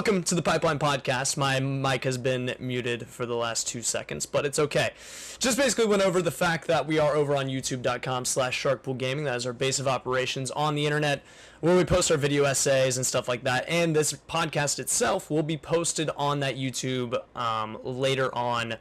Welcome to the Pipeline Podcast. My mic has been muted for the last 2 seconds, but it's okay. Just basically went over the fact that we are over on youtube.com/sharkpoolgaming. That is our base of operations on the internet, where we post our video essays and stuff like that. And this podcast itself will be posted on that YouTube later on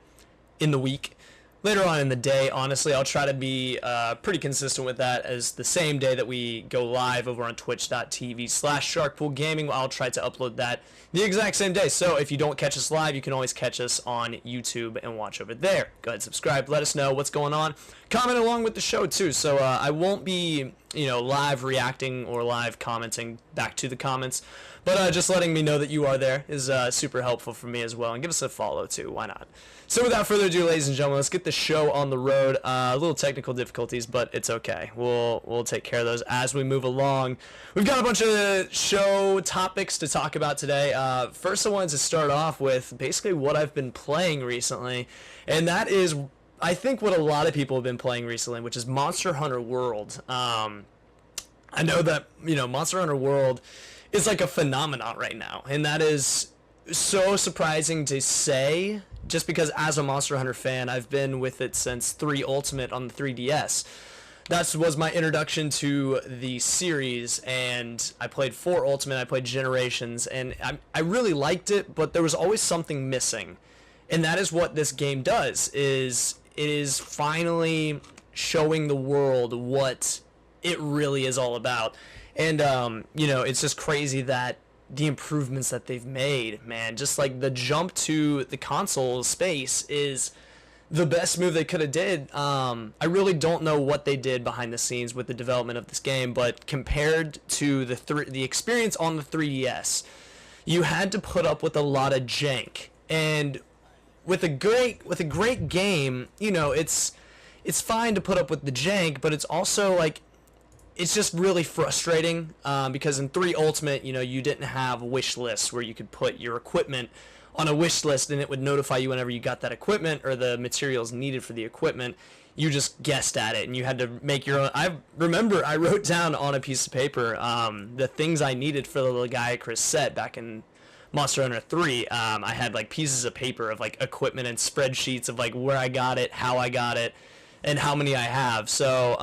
in the week. Later on in the day, honestly, I'll try to be pretty consistent with that, as the same day that we go live over on twitch.tv/sharkpoolgaming, I'll try to upload that the exact same day. So if you don't catch us live, you can always catch us on YouTube and watch over there. Go ahead, subscribe, let us know what's going on. Comment along with the show too. So I won't be, live reacting or live commenting back to the comments, but just letting me know that you are there is super helpful for me as well. And give us a follow too, why not? So without further ado, ladies and gentlemen, let's get the show on the road. A little technical difficulties, but it's okay. We'll take care of those as we move along. We've got a bunch of show topics to talk about today. First, I wanted to start off with basically what I've been playing recently, and that is, I think, what a lot of people have been playing recently, which is Monster Hunter World. I know that, Monster Hunter World is like a phenomenon right now, and that is so surprising to say, just because as a Monster Hunter fan, I've been with it since 3 Ultimate on the 3DS. That was my introduction to the series, and I played 4 Ultimate, I played Generations, and I really liked it, but there was always something missing. And that is what this game does, is it is finally showing the world what it really is all about. And, it's just crazy that the improvements that they've made, man, just like the jump to the console space is the best move they could have did. I really don't know what they did behind the scenes with the development of this game, but compared to the experience on the 3DS, you had to put up with a lot of jank. And with a great game, it's fine to put up with the jank, but it's also like, it's just really frustrating because in 3 Ultimate, you didn't have wish lists where you could put your equipment on a wish list and it would notify you whenever you got that equipment or the materials needed for the equipment. You just guessed at it and you had to make your own. I remember I wrote down on a piece of paper the things I needed for the Legiacris set back in Monster Hunter 3. I had like pieces of paper of like equipment and spreadsheets of like where I got it, how I got it, and how many I have. So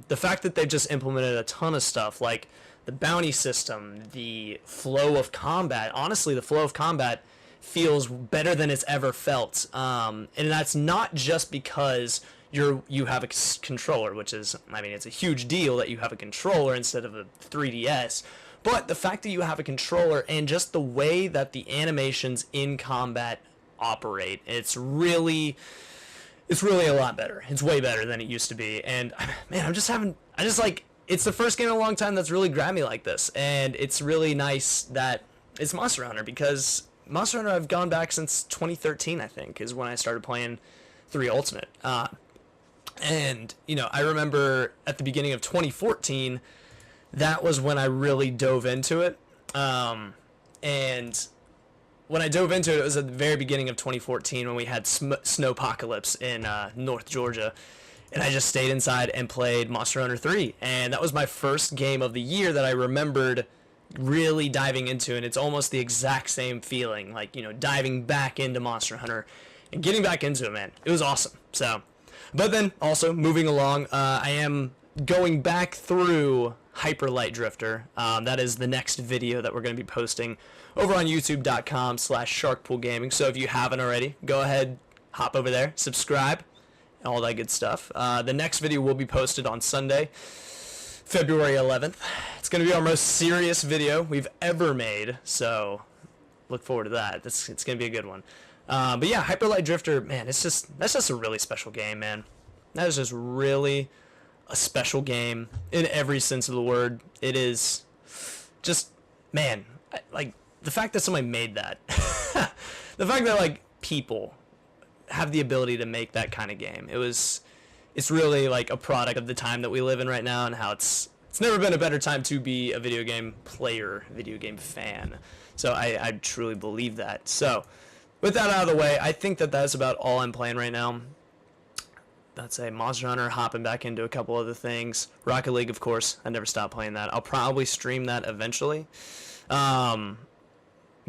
the fact that they've just implemented a ton of stuff, like the bounty system, the flow of combat. Honestly, the flow of combat feels better than it's ever felt. And that's not just because you have a controller, which is, it's a huge deal that you have a controller instead of a 3DS. But the fact that you have a controller and just the way that the animations in combat operate, it's really a lot better. It's way better than it used to be. And man, it's the first game in a long time that's really grabbed me like this. And it's really nice that it's Monster Hunter, because Monster Hunter, I've gone back since 2013, I think, is when I started playing 3 Ultimate. And, I remember at the beginning of 2014, that was when I really dove into it. And when I dove into it, it was at the very beginning of 2014 when we had snowpocalypse in North Georgia, and I just stayed inside and played Monster Hunter 3, and that was my first game of the year that I remembered really diving into, and it's almost the exact same feeling, like, diving back into Monster Hunter and getting back into it, man. It was awesome. So, but then also moving along, I am going back through Hyper Light Drifter. That is the next video that we're going to be posting over on youtube.com/sharkpoolgaming. So if you haven't already, go ahead, hop over there, subscribe, all that good stuff. The next video will be posted on Sunday, February 11th. It's going to be our most serious video we've ever made, so look forward to that. It's going to be a good one. But yeah, Hyper Light Drifter, man, that's just a really special game, man. That is just really a special game in every sense of the word. It is just, man, like the fact that somebody made that, the fact that like people have the ability to make that kind of game, it's really like a product of the time that we live in right now, and how it's never been a better time to be a video game player, video game fan. So I truly believe that. So with that out of the way, I think that that's about all I'm playing right now. That's a Monster Hunter, hopping back into a couple other things. Rocket League, of course. I never stop playing that. I'll probably stream that eventually.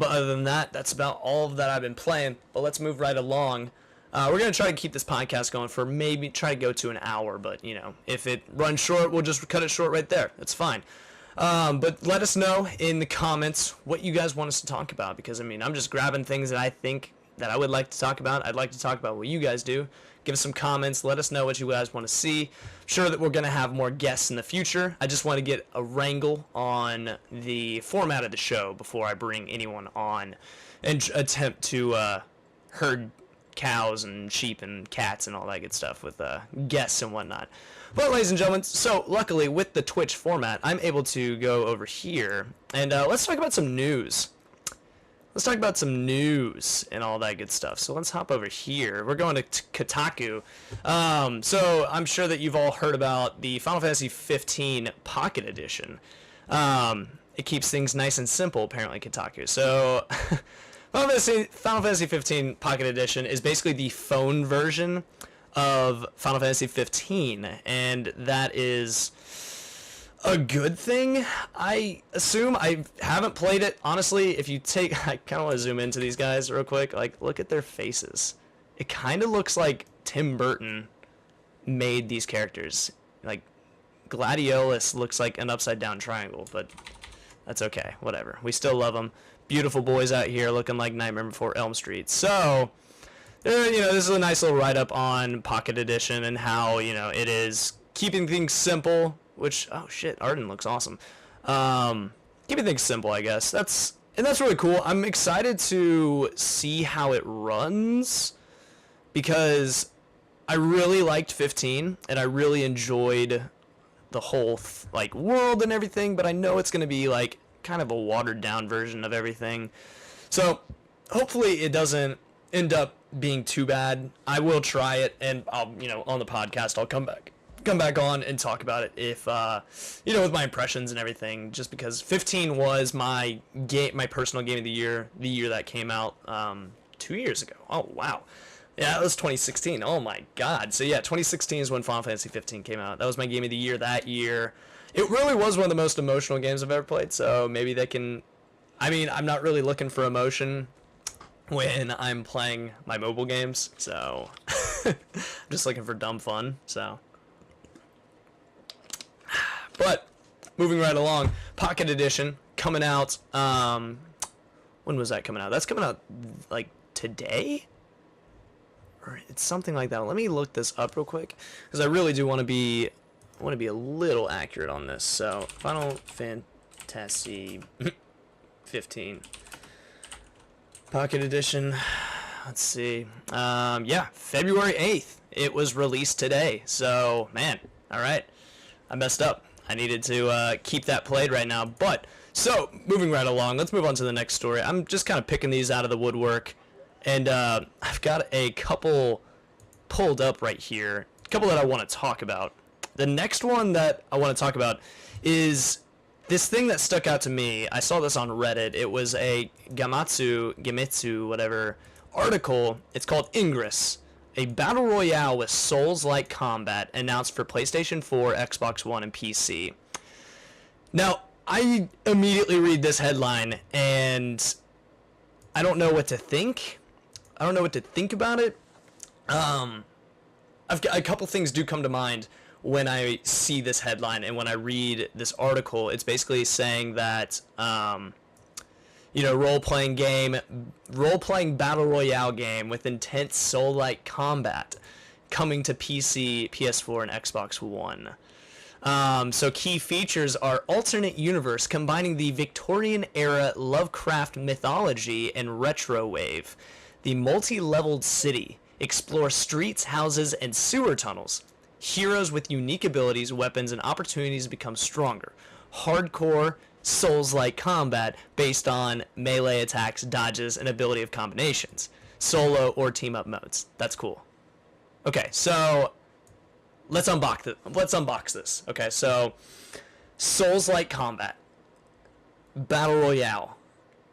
But But other than that, that's about all that I've been playing. But let's move right along. We're going to try to keep this podcast going for maybe try to go to an hour. But, you know, if it runs short, we'll just cut it short right there. That's fine. But let us know in the comments what you guys want us to talk about. Because, I mean, I'm just grabbing things that I think that I would like to talk about. I'd like to talk about what you guys do. Give us some comments. Let us know what you guys want to see. I'm sure that we're going to have more guests in the future. I just want to get a wrangle on the format of the show before I bring anyone on and attempt to herd cows and sheep and cats and all that good stuff with guests and whatnot. But, ladies and gentlemen, so luckily with the Twitch format, I'm able to go over here and let's talk about some news. Let's talk about some news and all that good stuff. So let's hop over here. We're going to Kotaku. So I'm sure that you've all heard about the Final Fantasy 15 Pocket Edition. It keeps things nice and simple, apparently, Kotaku. So Final Fantasy 15 Pocket Edition is basically the phone version of Final Fantasy 15, and that is a good thing, I assume. I haven't played it, honestly. If you take, I kind of want to zoom into these guys real quick. Like, look at their faces. It kind of looks like Tim Burton made these characters. Like, Gladiolus looks like an upside down triangle, but that's okay, whatever. We still love them. Beautiful boys out here looking like Nightmare Before Elm Street. So, you know, this is a nice little write-up on Pocket Edition and how, you know, it is keeping things simple. Which, oh shit, Arden looks awesome. Keeping things simple, I guess. That's really cool. I'm excited to see how it runs because I really liked 15 and I really enjoyed the whole like world and everything, but I know it's going to be like kind of a watered down version of everything. So hopefully it doesn't end up being too bad. I will try it, and I'll, you know, on the podcast I'll come back on and talk about it if you know, with my impressions and everything, just because 15 was my personal game of the year that came out 2 years ago. Oh wow, yeah, it was 2016. Oh my god. So yeah, 2016 is when Final Fantasy 15 came out. That was my game of the year that year. It really was one of the most emotional games I've ever played, so maybe they can, I mean, I'm not really looking for emotion when I'm playing my mobile games, so I'm just looking for dumb fun. So but moving right along, Pocket Edition coming out. When was that coming out? That's coming out like today, or it's something like that. Let me look this up real quick because I really do want to be a little accurate on this. So Final Fantasy 15 Pocket Edition. Let's see. Yeah, February 8th. It was released today. So man, all right, I messed up. I needed to keep that played right now. But, so, moving right along, let's move on to the next story. I'm just kind of picking these out of the woodwork. And I've got a couple pulled up right here. A couple that I want to talk about. The next one that I want to talk about is this thing that stuck out to me. I saw this on Reddit. It was a Gematsu, whatever, article. It's called Ingress, a battle royale with Souls-like combat announced for PlayStation 4, Xbox One, and PC. Now, I immediately read this headline, and I don't know what to think. I don't know what to think about it. I've got a couple things do come to mind when I see this headline and when I read this article. It's basically saying that, you know, role-playing battle royale game with intense soul-like combat coming to PC, PS4, and Xbox One. So key features are alternate universe combining the Victorian-era Lovecraft mythology and retro wave. The multi-leveled city. Explore streets, houses, and sewer tunnels. Heroes with unique abilities, weapons, and opportunities become stronger. Hardcore Souls-like combat based on melee attacks, dodges, and ability of combinations. Solo or team-up modes. That's cool. Okay, so let's unbox this. Okay, so Souls-like combat, battle royale,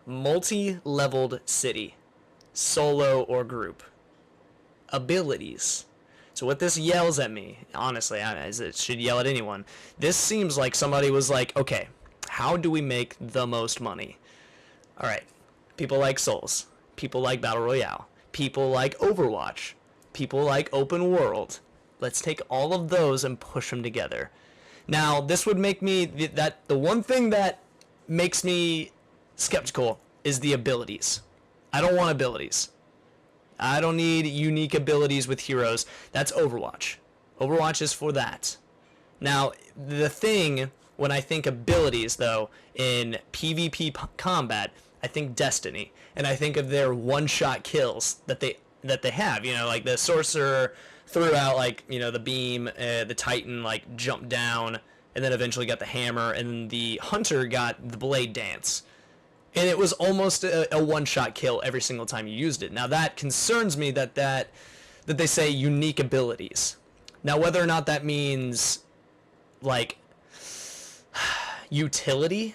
multi-leveled city, solo or group, abilities. So what this yells at me, honestly, as it should yell at anyone, this seems like somebody was like, okay, how do we make the most money? All right, People like Souls. People like Battle Royale. People like Overwatch. People like Open World. Let's take all of those and push them together. Now, this would make me... the one thing that makes me skeptical is the abilities. I don't want abilities. I don't need unique abilities with heroes. That's Overwatch. Overwatch is for that. Now, the thing, when I think abilities, though, in PvP combat, I think Destiny. And I think of their one-shot kills that they have. You know, like the Sorcerer threw out, like, you know, the beam, the Titan, like, jumped down, and then eventually got the hammer, and the Hunter got the blade dance. And it was almost a one-shot kill every single time you used it. Now, that concerns me that they say unique abilities. Now, whether or not that means, like, utility,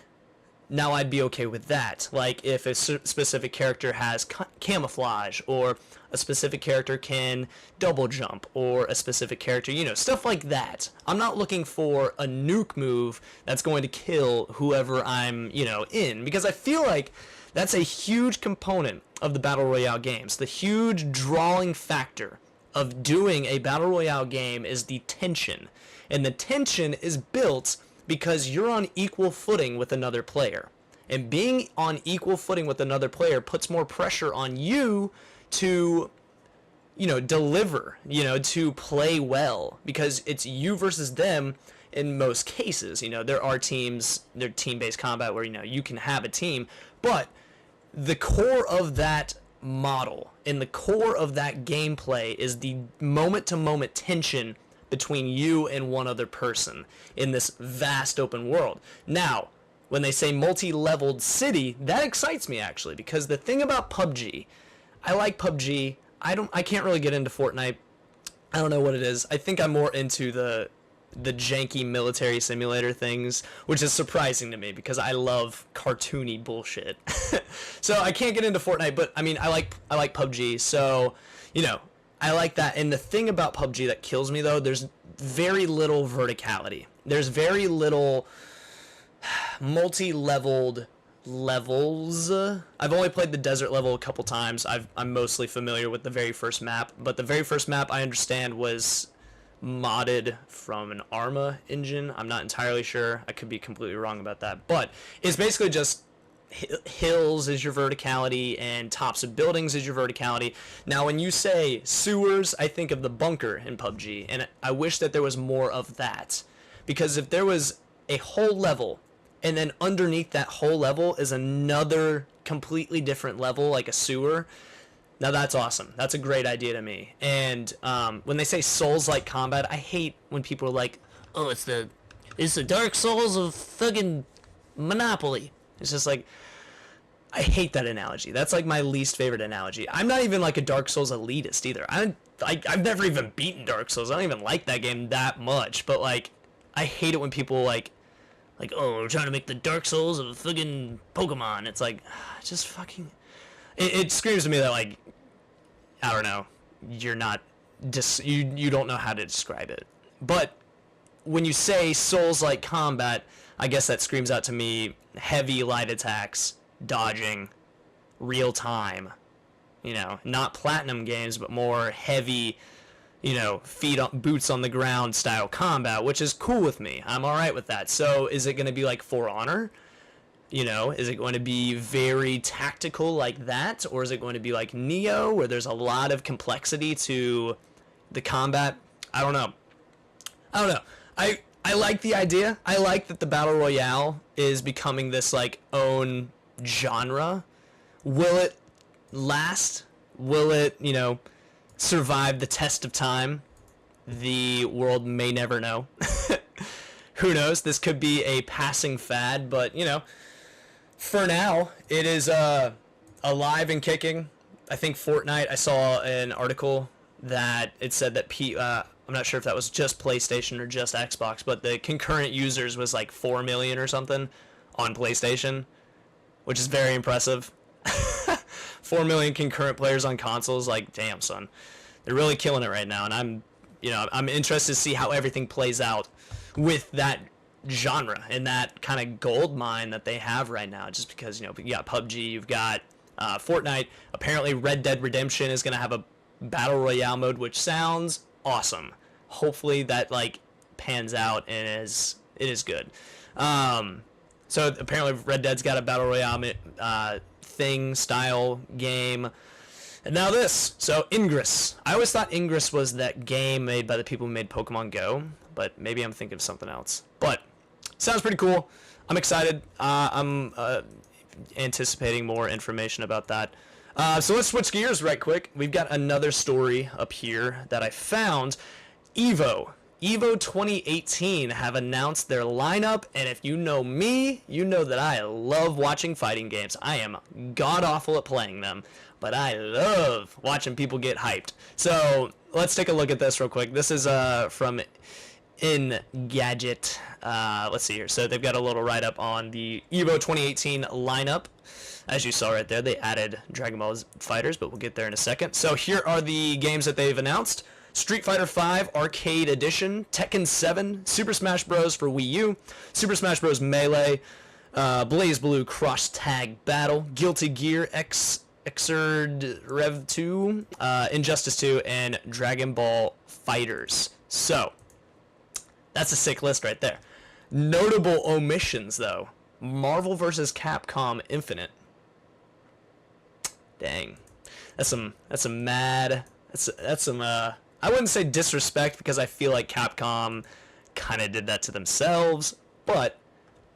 now I'd be okay with that. Like, if a specific character has camouflage, or a specific character can double jump, or a specific character, you know, stuff like that. I'm not looking for a nuke move that's going to kill whoever I'm, you know, in, because I feel like that's a huge component of the Battle Royale games. The huge drawing factor of doing a Battle Royale game is the tension. And the tension is built because you're on equal footing with another player. And being on equal footing with another player puts more pressure on you to, you know, deliver, you know, to play well, because it's you versus them in most cases. You know, there are teams, they're team-based combat where, you know, you can have a team, but the core of that model and the core of that gameplay is the moment-to-moment tension between you and one other person in this vast open world. Now, when they say multi-leveled city, that excites me, actually, because the thing about PUBG, I like PUBG. I can't really get into Fortnite. I don't know what it is. I think I'm more into the janky military simulator things, which is surprising to me because I love cartoony bullshit. So I can't get into Fortnite, but I mean, I like PUBG. So, you know, I like that. And the thing about PUBG that kills me, though, there's very little verticality. There's very little multi-leveled levels. I've only played the desert level a couple times. I'm mostly familiar with the very first map, but the very first map I understand was modded from an Arma engine. I'm not entirely sure. I could be completely wrong about that, but it's basically just hills is your verticality and tops of buildings is your verticality. Now, when you say sewers, I think of the bunker in PUBG, and I wish that there was more of that, because if there was a whole level and then underneath that whole level is another completely different level, like a sewer, now that's awesome. That's a great idea to me. And when they say Souls-like combat, I hate when people are like, oh, it's the Dark Souls of fucking Monopoly. It's just like, I hate that analogy. That's like my least favorite analogy. I'm not even like a Dark Souls elitist either. I've never even beaten Dark Souls. I don't even like that game that much. But like, I hate it when people like, oh, we're trying to make the Dark Souls of fucking Pokemon. It's like, just fucking... It screams to me that, like, I don't know, you're not... you don't know how to describe it. But when you say Souls-like combat, I guess that screams out to me heavy light attacks, dodging, real time. You know, not platinum games, but more heavy... you know, boots on the ground style combat, which is cool with me. I'm alright with that. So is it going to be like For Honor? You know, is it going to be very tactical like that? Or is it going to be like Nioh, where there's a lot of complexity to the combat? I don't know. I like the idea. I like that the Battle Royale is becoming this, like, own genre. Will it last? Will it, you know, survive the test of time? The world may never know. Who knows? This could be a passing fad, but, you know, for now, it is alive and kicking. I think Fortnite, I saw an article that it said that I'm not sure if that was just PlayStation or just Xbox, but the concurrent users was like 4 million or something on PlayStation, which is very impressive. 4 million concurrent players on consoles, like, damn, son. They're really killing it right now, and I'm interested to see how everything plays out with that genre and that kind of gold mine that they have right now, just because, you know, you got PUBG, you've got Fortnite. Apparently, Red Dead Redemption is going to have a battle royale mode, which sounds awesome. Hopefully, that like pans out and it is good. So apparently, Red Dead's got a battle royale thing style game. And now this. So Ingress. I always thought Ingress was that game made by the people who made Pokemon Go, but maybe I'm thinking of something else. But sounds pretty cool. I'm excited. I'm anticipating more information about that. So let's switch gears right quick. We've got another story up here that I found. Evo 2018 have announced their lineup, and if you know me, you know that I love watching fighting games. I am god-awful at playing them, but I love watching people get hyped. So let's take a look at this real quick. This is from Engadget. Let's see here. So they've got a little write-up on the Evo 2018 lineup. As you saw right there, they added Dragon Ball Fighters, but we'll get there in a second. So here are the games that they've announced. Street Fighter V Arcade Edition, Tekken 7, Super Smash Bros. For Wii U, Super Smash Bros. Melee, Blaze Blue Cross Tag Battle, Guilty Gear Xrd Rev 2, Injustice 2, and Dragon Ball Fighters. So, that's a sick list right there. Notable omissions, though. Marvel vs. Capcom Infinite. Dang. That's some I wouldn't say disrespect, because I feel like Capcom kind of did that to themselves, but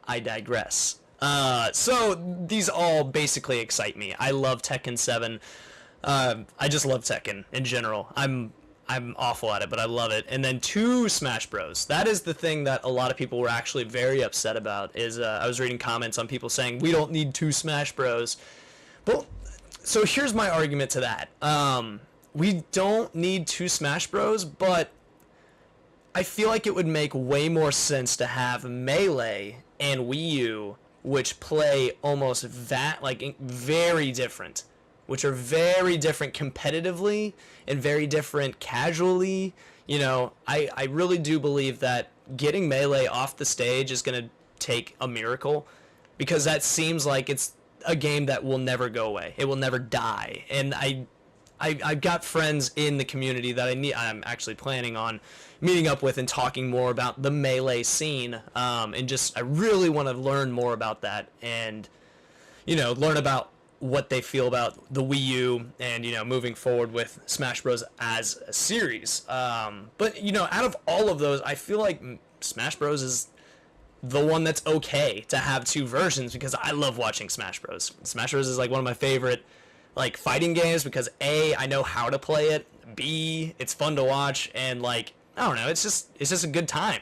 I digress. So these all basically excite me. I love Tekken 7. I just love Tekken in general. I'm awful at it, but I love it. And then 2 Smash Bros. That is the thing that a lot of people were actually very upset about. Is I was reading comments on people saying we don't need 2 Smash Bros. Well, so here's my argument to that. We don't need 2 Smash Bros, but I feel like it would make way more sense to have Melee and Wii U, which play almost very different, which are very different competitively and very different casually. You know, I really do believe that getting Melee off the stage is going to take a miracle, because that seems like it's a game that will never go away. It will never die. And I've got friends in the community that I'm actually planning on meeting up with and talking more about the Melee scene. And just, I really want to learn more about that and, you know, learn about what they feel about the Wii U and, you know, moving forward with Smash Bros. As a series. But, you know, out of all of those, I feel like Smash Bros. Is the one that's okay to have 2 versions, because I love watching Smash Bros. Smash Bros. Is like one of my favorite like fighting games, because A, I know how to play it, B, it's fun to watch, and like, I don't know, it's just a good time.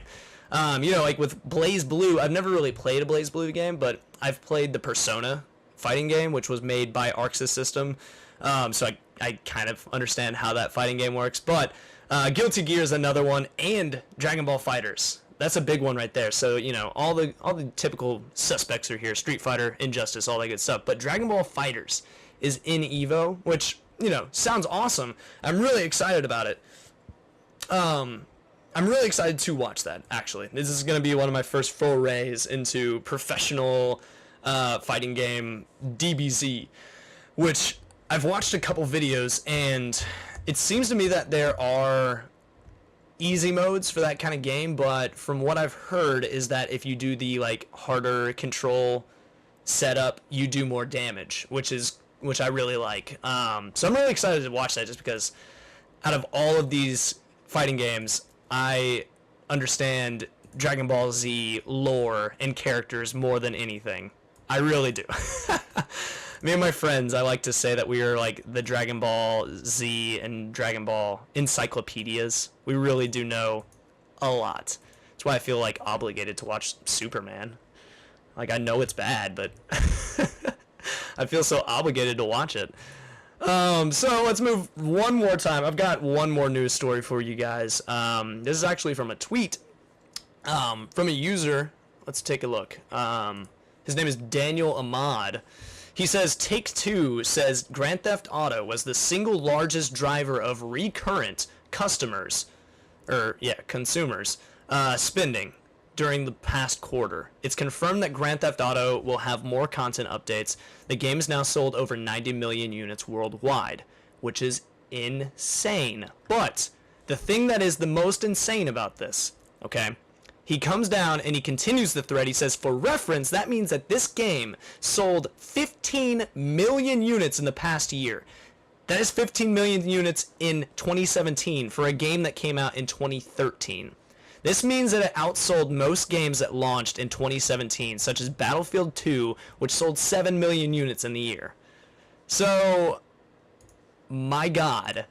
You know, like with Blaze Blue, I've never really played a Blaze Blue game, but I've played the Persona fighting game, which was made by Arc System. So I kind of understand how that fighting game works. But Guilty Gear is another one, and Dragon Ball Fighters. That's a big one right there. So, you know, all the typical suspects are here. Street Fighter, Injustice, all that good stuff. But Dragon Ball Fighters is in Evo, which, you know, sounds awesome. I'm really excited about it. I'm really excited to watch that, actually. This is going to be one of my first forays into professional fighting game DBZ, which I've watched a couple videos, and it seems to me that there are easy modes for that kind of game, but from what I've heard is that if you do the like harder control setup, you do more damage, which I really like. So I'm really excited to watch that, just because out of all of these fighting games, I understand Dragon Ball Z lore and characters more than anything. I really do. Me and my friends, I like to say that we are like the Dragon Ball Z and Dragon Ball encyclopedias. We really do know a lot. That's why I feel like obligated to watch Superman. Like, I know it's bad, but I feel so obligated to watch it. So let's move one more time. I've got one more news story for you guys. This is actually from a tweet from a user. Let's take a look. His name is Daniel Ahmad. He says, Take-Two says Grand Theft Auto was the single largest driver of recurrent consumers spending. during the past quarter. It's confirmed that Grand Theft Auto will have more content updates. The game has now sold over 90 million units worldwide, which is insane. But the thing that is the most insane about this, okay, he comes down and he continues the thread. He says, for reference, that means that this game sold 15 million units in the past year. That is 15 million units in 2017 for a game that came out in 2013. This means that it outsold most games that launched in 2017, such as Battlefield 2, which sold 7 million units in the year. So, my God,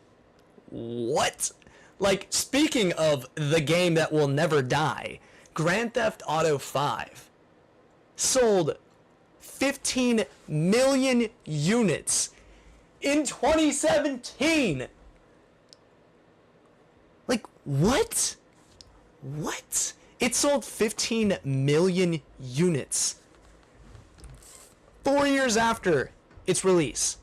what? Like, speaking of the game that will never die, Grand Theft Auto 5 sold 15 million units in 2017. Like, what? What? It sold 15 million units 4 years after its release.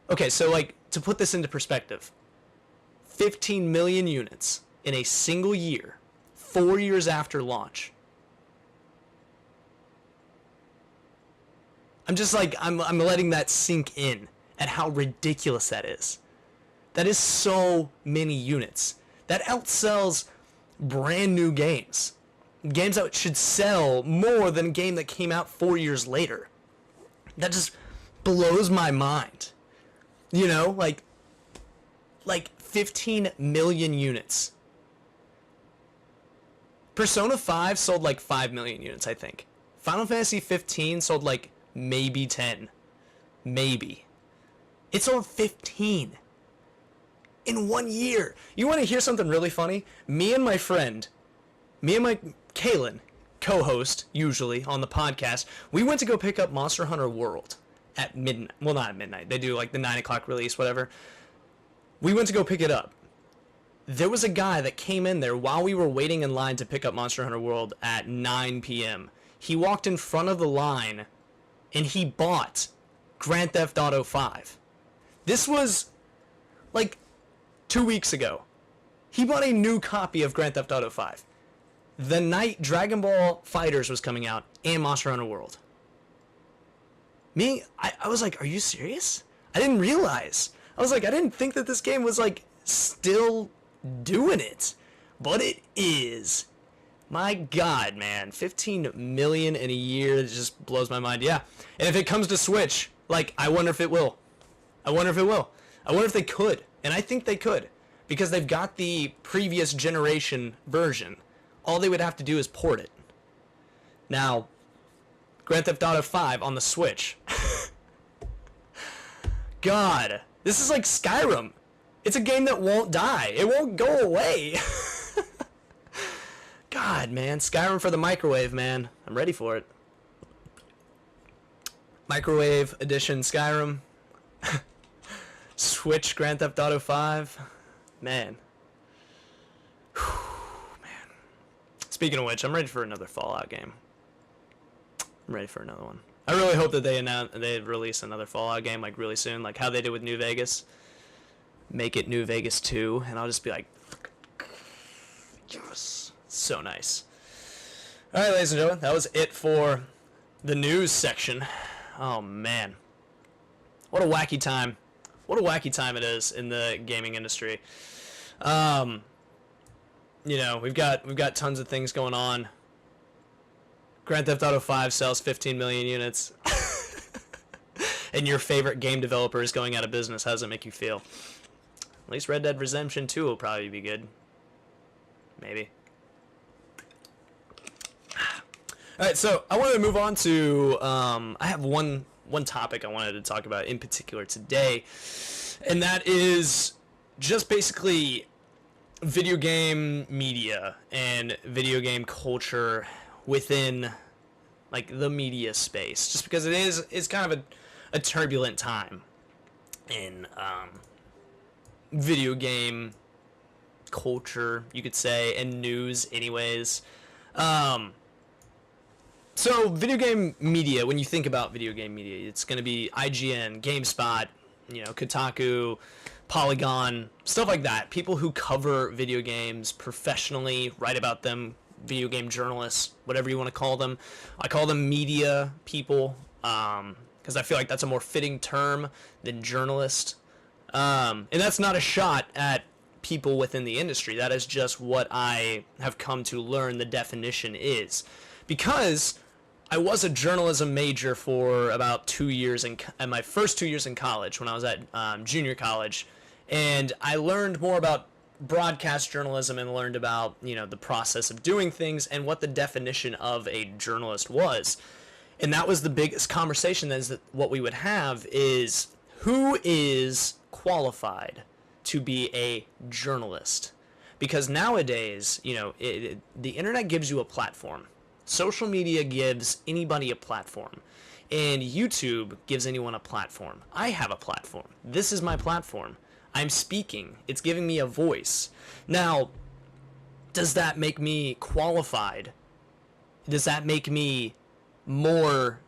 Okay, so like, to put this into perspective, 15 million units in a single year, 4 years after launch. I'm just like, I'm letting that sink in at how ridiculous that is. That is so many units. That outsells brand new games. Games that should sell more than a game that came out 4 years later. That just blows my mind. You know, like 15 million units. Persona 5 sold like 5 million units, I think. Final Fantasy 15 sold like maybe 10. Maybe. It sold 15 in 1 year. You want to hear something really funny? Me and my Kaylin, co-host usually on the podcast, we went to go pick up Monster Hunter World at midnight. Well, not at midnight. They do like the 9 o'clock release, whatever. We went to go pick it up. There was a guy that came in there while we were waiting in line to pick up Monster Hunter World at 9 p.m. He walked in front of the line and he bought Grand Theft Auto 5. This was like 2 weeks ago. He bought a new copy of Grand Theft Auto 5. The night Dragon Ball FighterZ was coming out and Monster Hunter World. I was like, are you serious? I didn't realize. I was like, I didn't think that this game was like still doing it. But it is. My God, man. 15 million in a year, it just blows my mind. Yeah. And if it comes to Switch, like, I wonder if it will. I wonder if they could. And I think they could. Because they've got the previous generation version. All they would have to do is port it. Now, Grand Theft Auto 5 on the Switch. God, this is like Skyrim. It's a game that won't die. It won't go away. God, man. Skyrim for the microwave, man. I'm ready for it. Microwave edition Skyrim. Switch Grand Theft Auto 5. Man. Whew, man. Speaking of which, I'm ready for another Fallout game. I'm ready for another one. I really hope that they release another Fallout game like really soon, like how they did with New Vegas. Make it New Vegas 2, and I'll just be like, yes, so nice. All right, ladies and gentlemen, that was it for the news section. Oh man, what a wacky time! What a wacky time it is in the gaming industry. You know, we've got tons of things going on. Grand Theft Auto 5 sells 15 million units. And your favorite game developer is going out of business. How does it make you feel? At least Red Dead Redemption 2 will probably be good. Maybe. Alright, so I wanted to move on to... I have one topic I wanted to talk about in particular today. And that is just basically video game media and video game culture within like the media space, just because it's kind of a turbulent time in video game culture, you could say, and news anyways. So video game media, when you think about video game media, it's going to be IGN, GameSpot, you know, Kotaku, Polygon, stuff like that. People who cover video games professionally, write about them, video game journalists, whatever you want to call them. I call them media people, because I feel like that's a more fitting term than journalist. And that's not a shot at people within the industry. That is just what I have come to learn the definition is. Because I was a journalism major for about 2 years in my first 2 years in college, when I was at junior college, and I learned more about broadcast journalism and learned about, the process of doing things and what the definition of a journalist was. And that was the biggest conversation, that what we would have is, who is qualified to be a journalist? Because nowadays, the internet gives you a platform. Social media gives anybody a platform. And YouTube gives anyone a platform. I have a platform. This is my platform. I'm speaking. It's giving me a voice. Now, does that make me qualified? Does that make me more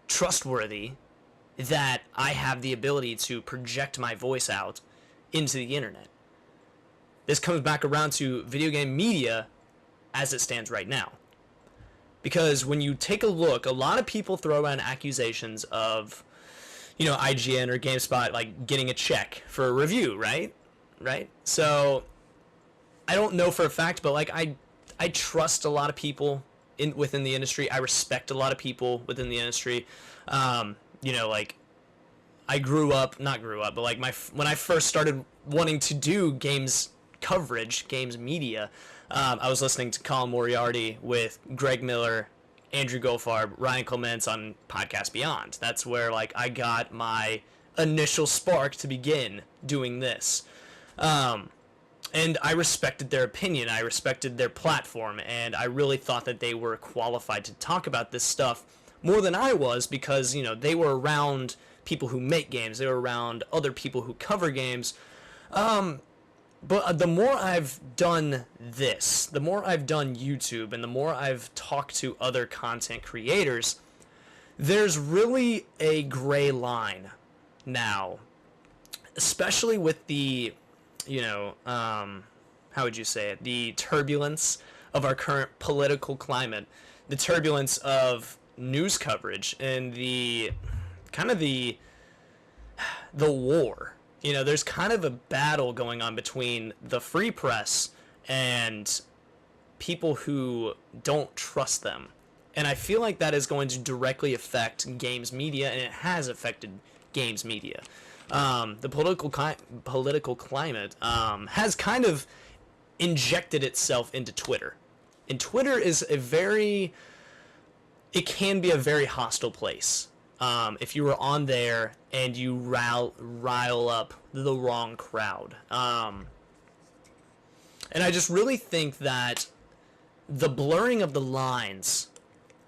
trustworthy that I have the ability to project my voice out into the internet? This comes back around to video game media as it stands right now. Because when you take a look, a lot of people throw around accusations of, IGN or GameSpot, like, getting a check for a review, right? So, I don't know for a fact, but, like, I trust a lot of people within the industry. I respect a lot of people within the industry. Like, I not grew up, but, like, when I first started wanting to do games coverage, games media, I was listening to Colin Moriarty with Greg Miller, Andrew Goldfarb, Ryan Clements on Podcast Beyond. That's where, like, I got my initial spark to begin doing this. And I respected their opinion. I respected their platform. And I really thought that they were qualified to talk about this stuff more than I was, because, they were around people who make games. They were around other people who cover games. But the more I've done this, the more I've done YouTube, and the more I've talked to other content creators, there's really a gray line now, especially with the, how would you say it, the turbulence of our current political climate, the turbulence of news coverage, and the kind of the war. There's kind of a battle going on between the free press and people who don't trust them. And I feel like that is going to directly affect games media, and it has affected games media. The political climate has kind of injected itself into Twitter. And Twitter is it can be a very hostile place. If you were on there and you rile up the wrong crowd. And I just really think that the blurring of the lines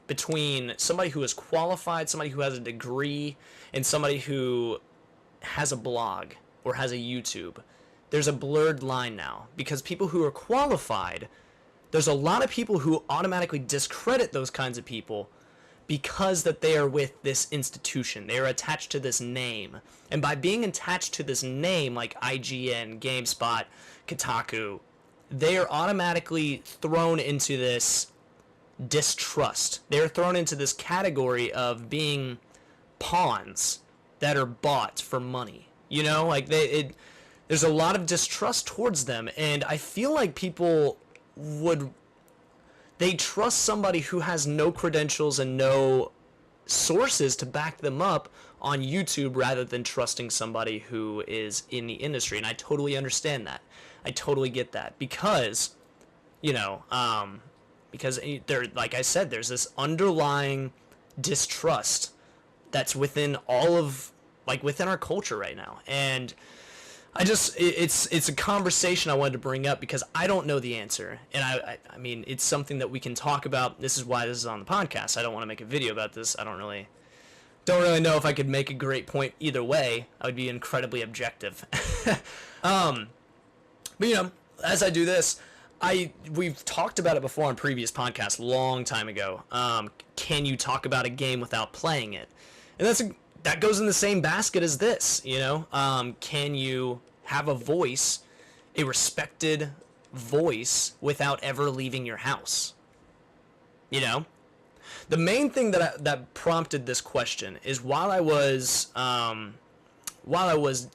between somebody who is qualified, somebody who has a degree, and somebody who has a blog or has a YouTube, there's a blurred line now. Because people who are qualified, there's a lot of people who automatically discredit those kinds of people because that they are with this institution. They are attached to this name. And by being attached to this name, like IGN, GameSpot, Kotaku, they are automatically thrown into this distrust. They are thrown into this category of being pawns that are bought for money. There's a lot of distrust towards them, and I feel like people they trust somebody who has no credentials and no sources to back them up on YouTube rather than trusting somebody who is in the industry. And I totally understand that. I totally get that because, because there, like I said, there's this underlying distrust that's within within our culture right now. And it's a conversation I wanted to bring up because I don't know the answer, and I mean, it's something that we can talk about. This is why this is on the podcast. I don't want to make a video about this. I don't really know if I could make a great point either way. I would be incredibly objective. But as I do this, we've talked about it before on previous podcasts, long time ago. Can you talk about a game without playing it? And that's a that goes in the same basket as this, you know? Can you have a voice, a respected voice, without ever leaving your house? You know? The main thing that prompted this question is while I was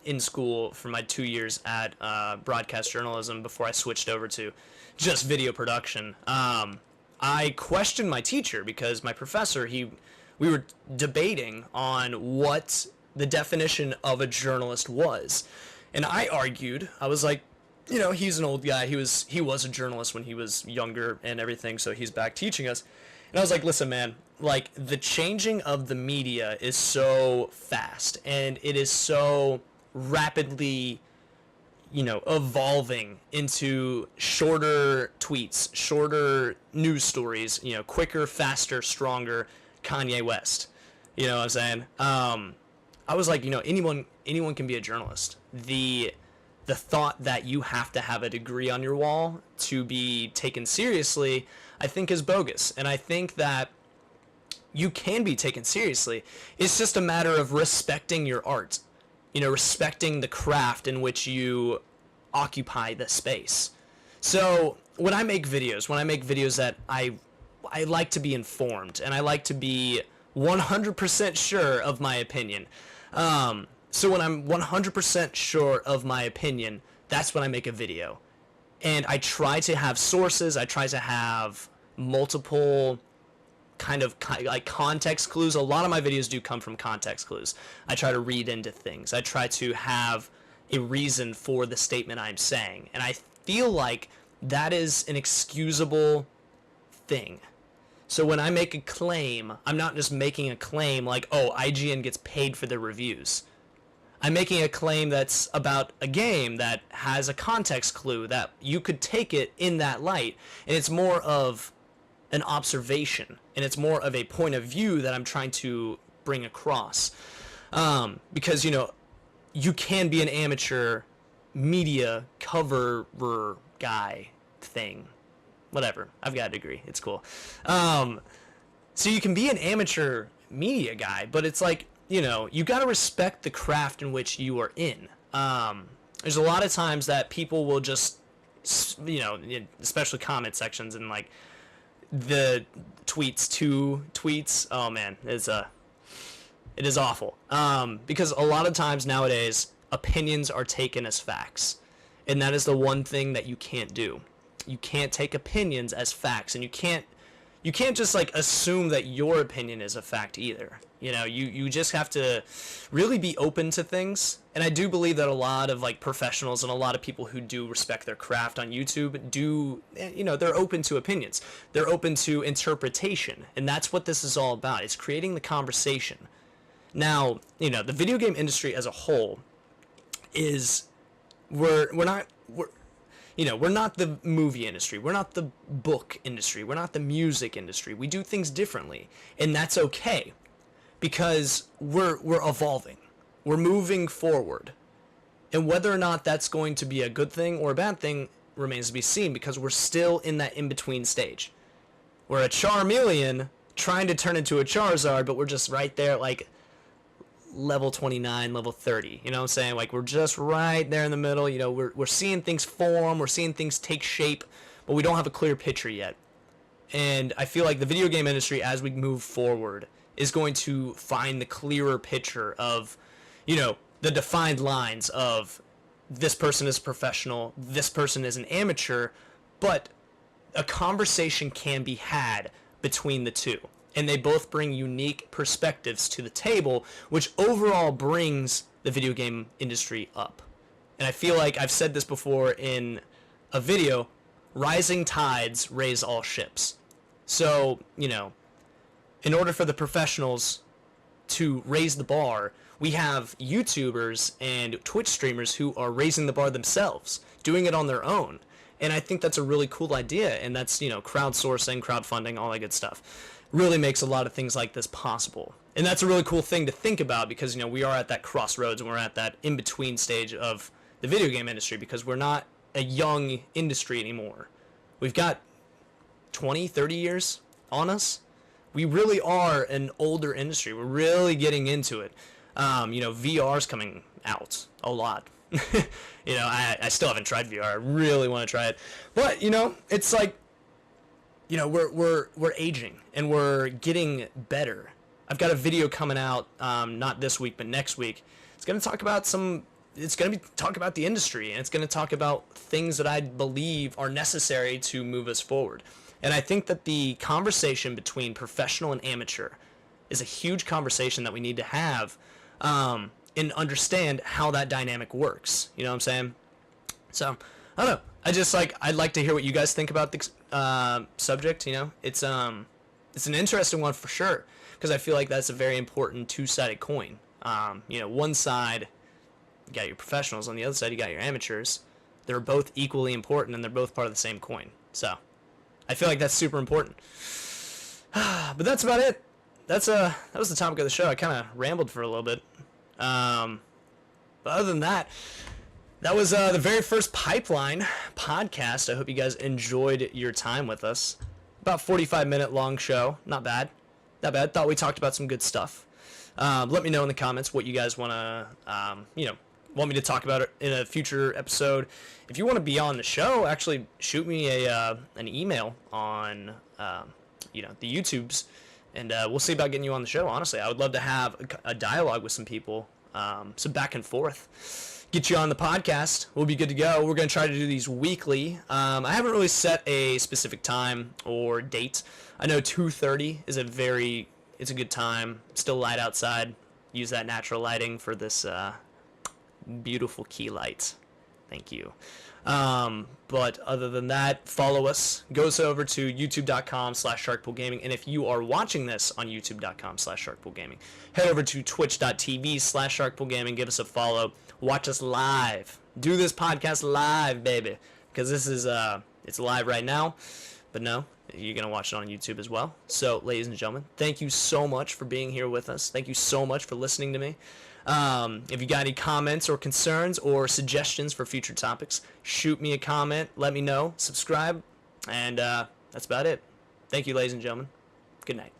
in school for my 2 years at broadcast journalism before I switched over to just video production, I questioned my teacher because my professor, we were debating on what the definition of a journalist was. And I argued, I was like, you know, he's an old guy. He was a journalist when he was younger and everything, so he's back teaching us. And I was like, listen, man, like, the changing of the media is so fast, and it is so rapidly, you know, evolving into shorter tweets, shorter news stories, you know, quicker, faster, stronger Kanye West. You know what I'm saying? I was like, you know, anyone can be a journalist. The thought that you have to have a degree on your wall to be taken seriously, I think, is bogus. And I think that you can be taken seriously. It's just a matter of respecting your art, you know, respecting the craft in which you occupy the space. So when I make videos that I like to be informed, and I like to be 100% sure of my opinion. So when I'm 100% sure of my opinion, that's when I make a video. And I try to have sources, I try to have multiple kind of like context clues. A lot of my videos do come from context clues. I try to read into things. I try to have a reason for the statement I'm saying. And I feel like that is an excusable thing. So when I make a claim, I'm not just making a claim like, oh, IGN gets paid for their reviews. I'm making a claim that's about a game that has a context clue that you could take it in that light. And it's more of an observation, and it's more of a point of view that I'm trying to bring across. Because, you know, you can be an amateur media coverer guy thing. Whatever. I've got a degree. It's cool. So you can be an amateur media guy, but it's like, you know, you got to respect the craft in which you are in. There's a lot of times that people will just, you know, especially comment sections and like the tweets. Oh man, it is awful. Because a lot of times nowadays, opinions are taken as facts. And that is the one thing that you can't do. You can't take opinions as facts, and you can't just like assume that your opinion is a fact either. You know, you just have to really be open to things. And I do believe that a lot of like professionals and a lot of people who do respect their craft on YouTube do, you know, they're open to opinions. They're open to interpretation. And that's what this is all about. It's creating the conversation. Now, you know, the video game industry as a whole is, we're not the movie industry. We're not the book industry. We're not the music industry. We do things differently. And that's okay, because we're evolving. We're moving forward. And whether or not that's going to be a good thing or a bad thing remains to be seen, because we're still in that in-between stage. We're a Charmeleon trying to turn into a Charizard, but we're just right there at like level 29, level 30. You know what I'm saying? Like, we're just right there in the middle. You know, we're seeing things form. We're seeing things take shape, but we don't have a clear picture yet. And I feel like the video game industry, as we move forward, is going to find the clearer picture of, you know, the defined lines of this person is professional, this person is an amateur, but a conversation can be had between the two. And they both bring unique perspectives to the table, which overall brings the video game industry up. And I feel like I've said this before in a video, rising tides raise all ships. So, you know, in order for the professionals to raise the bar, we have YouTubers and Twitch streamers who are raising the bar themselves, doing it on their own. And I think that's a really cool idea, and that's, you know, crowdsourcing, crowdfunding, all that good stuff. Really makes a lot of things like this possible. And that's a really cool thing to think about, because, you know, we are at that crossroads, and we're at that in-between stage of the video game industry, because we're not a young industry anymore. We've got 20, 30 years on us. We really are an older industry. We're really getting into it. VR's coming out a lot. I still haven't tried VR. I really want to try it, but it's like, we're aging and we're getting better. I've got a video coming out, not this week but next week. It's going to talk about talk about the industry, and it's going to talk about things that I believe are necessary to move us forward. And I think that the conversation between professional and amateur is a huge conversation that we need to have, and understand how that dynamic works. You know what I'm saying? So, I don't know. I'd like to hear what you guys think about the subject. It's an interesting one for sure, because I feel like that's a very important two-sided coin. One side, you got your professionals. On the other side, you got your amateurs. They're both equally important, and they're both part of the same coin. So, I feel like that's super important. But that's about it. That was the topic of the show. I kind of rambled for a little bit. But other than that, that was the very first Pipeline podcast. I hope you guys enjoyed your time with us. About 45-minute long show. Not bad. Thought we talked about some good stuff. Let me know in the comments what you guys want me to talk about in a future episode. If you want to be on the show, actually shoot me an email on the YouTubes, and we'll see about getting you on the show. Honestly, I would love to have a dialogue with some people, some back and forth. Get you on the podcast. We'll be good to go. We're going to try to do these weekly. I haven't really set a specific time or date. I know 2:30 is it's a good time. Still light outside. Use that natural lighting for this beautiful key light. Thank you. But other than that, follow us. Go over to youtube.com/sharkpoolgaming. And if you are watching this on youtube.com/sharkpoolgaming, head over to twitch.tv/sharkpoolgaming. Give us a follow. Watch us live. Do this podcast live, baby. Because this is, it's live right now. But no, you're going to watch it on YouTube as well. So, ladies and gentlemen, thank you so much for being here with us. Thank you so much for listening to me. If you got any comments or concerns or suggestions for future topics, shoot me a comment, let me know, subscribe, and that's about it. Thank you, ladies and gentlemen. Good night.